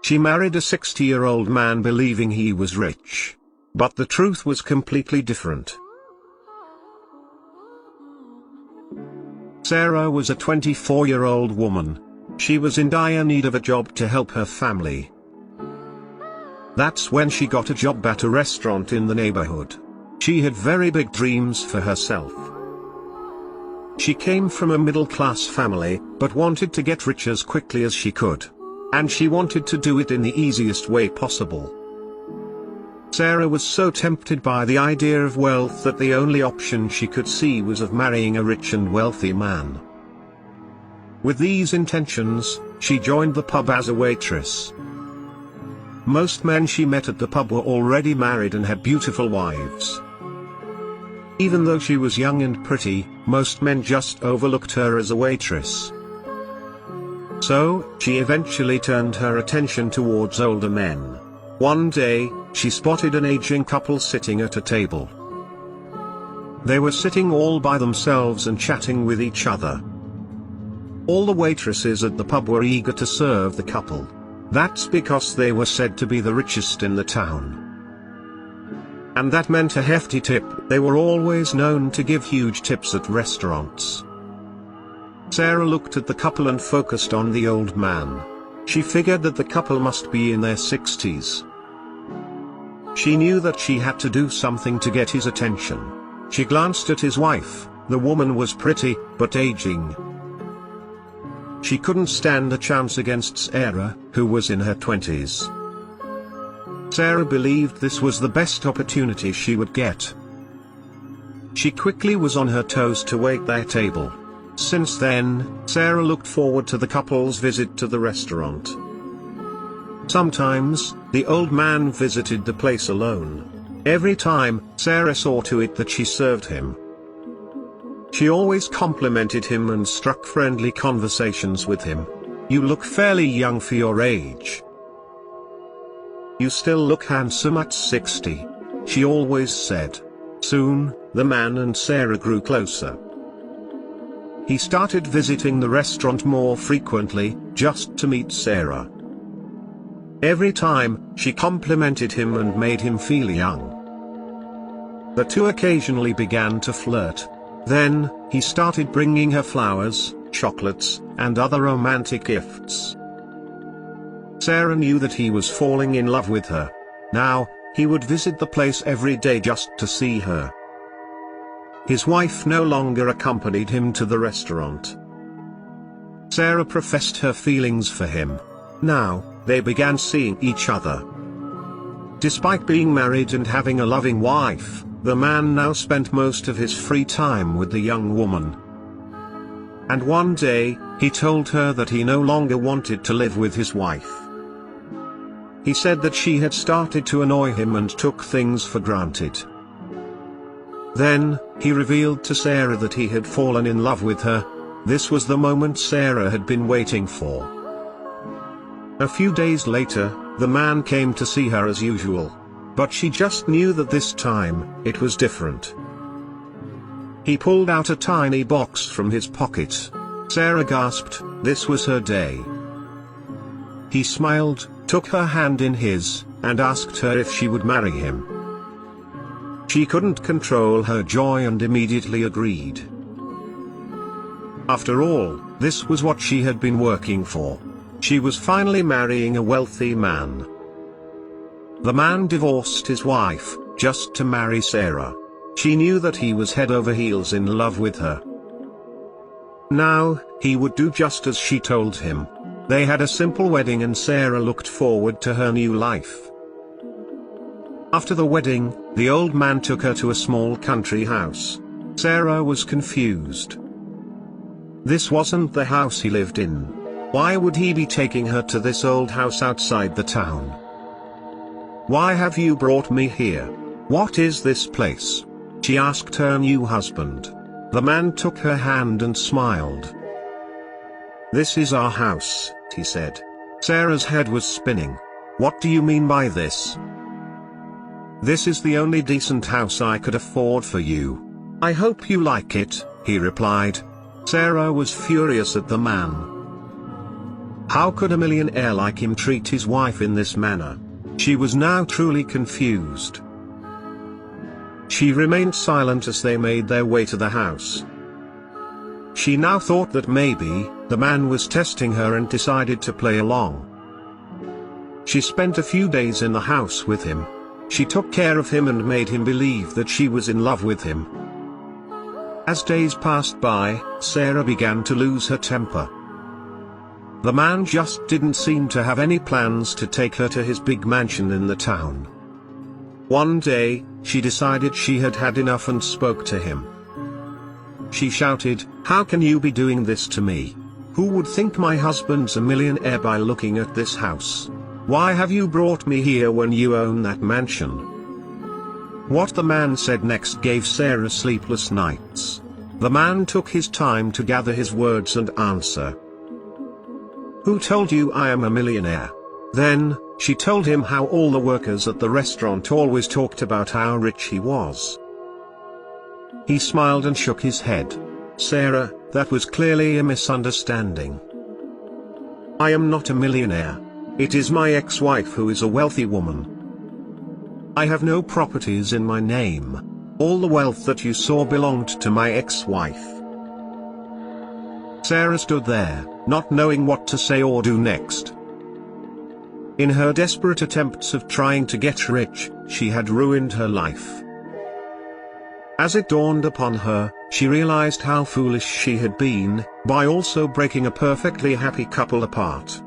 She married a 60-year-old man believing he was rich. But the truth was completely different. Sarah was a 24-year-old woman. She was in dire need of a job to help her family. That's when she got a job at a restaurant in the neighborhood. She had very big dreams for herself. She came from a middle-class family, but wanted to get rich as quickly as she could. And she wanted to do it in the easiest way possible. Sarah was so tempted by the idea of wealth that the only option she could see was of marrying a rich and wealthy man. With these intentions, she joined the pub as a waitress. Most men she met at the pub were already married and had beautiful wives. Even though she was young and pretty, most men just overlooked her as a waitress. So, she eventually turned her attention towards older men. One day, she spotted an aging couple sitting at a table. They were sitting all by themselves and chatting with each other. All the waitresses at the pub were eager to serve the couple. That's because they were said to be the richest in the town. And that meant a hefty tip. They were always known to give huge tips at restaurants. Sarah looked at the couple and focused on the old man. She figured that the couple must be in their 60s. She knew that she had to do something to get his attention. She glanced at his wife. The woman was pretty, but aging. She couldn't stand a chance against Sarah, who was in her 20s. Sarah believed this was the best opportunity she would get. She quickly was on her toes to wait their table. Since then, Sarah looked forward to the couple's visit to the restaurant. Sometimes, the old man visited the place alone. Every time, Sarah saw to it that she served him. She always complimented him and struck friendly conversations with him. "You look fairly young for your age. You still look handsome at 60, she always said. Soon, the man and Sarah grew closer. He started visiting the restaurant more frequently, just to meet Sarah. Every time, she complimented him and made him feel young. The two occasionally began to flirt. Then, he started bringing her flowers, chocolates, and other romantic gifts. Sarah knew that he was falling in love with her. Now, he would visit the place every day just to see her. His wife no longer accompanied him to the restaurant. Sarah professed her feelings for him. Now, they began seeing each other. Despite being married and having a loving wife, the man now spent most of his free time with the young woman. And one day, he told her that he no longer wanted to live with his wife. He said that she had started to annoy him and took things for granted. Then, he revealed to Sarah that he had fallen in love with her. This was the moment Sarah had been waiting for. A few days later, the man came to see her as usual. But she just knew that this time, it was different. He pulled out a tiny box from his pocket. Sarah gasped. This was her day. He smiled, took her hand in his, and asked her if she would marry him. She couldn't control her joy and immediately agreed. After all, this was what she had been working for. She was finally marrying a wealthy man. The man divorced his wife, just to marry Sarah. She knew that he was head over heels in love with her. Now, he would do just as she told him. They had a simple wedding and Sarah looked forward to her new life. After the wedding, the old man took her to a small country house. Sarah was confused. This wasn't the house he lived in. Why would he be taking her to this old house outside the town? Why have you brought me here? What is this place? She asked her new husband. The man took her hand and smiled. This is our house, he said. Sarah's head was spinning. What do you mean by this? This is the only decent house I could afford for you. I hope you like it, he replied. Sarah was furious at the man. How could a millionaire like him treat his wife in this manner? She was now truly confused. She remained silent as they made their way to the house. She now thought that maybe the man was testing her and decided to play along. She spent a few days in the house with him. She took care of him and made him believe that she was in love with him. As days passed by, Sarah began to lose her temper. The man just didn't seem to have any plans to take her to his big mansion in the town. One day, she decided she had had enough and spoke to him. She shouted, "How can you be doing this to me? Who would think my husband's a millionaire by looking at this house? Why have you brought me here when you own that mansion?" What the man said next gave Sarah sleepless nights. The man took his time to gather his words and answer. "Who told you I am a millionaire?" Then, she told him how all the workers at the restaurant always talked about how rich he was. He smiled and shook his head. "Sarah, that was clearly a misunderstanding. I am not a millionaire. It is my ex-wife who is a wealthy woman. I have no properties in my name. All the wealth that you saw belonged to my ex-wife." Sarah stood there, not knowing what to say or do next. In her desperate attempts of trying to get rich, she had ruined her life. As it dawned upon her, she realized how foolish she had been, by also breaking a perfectly happy couple apart.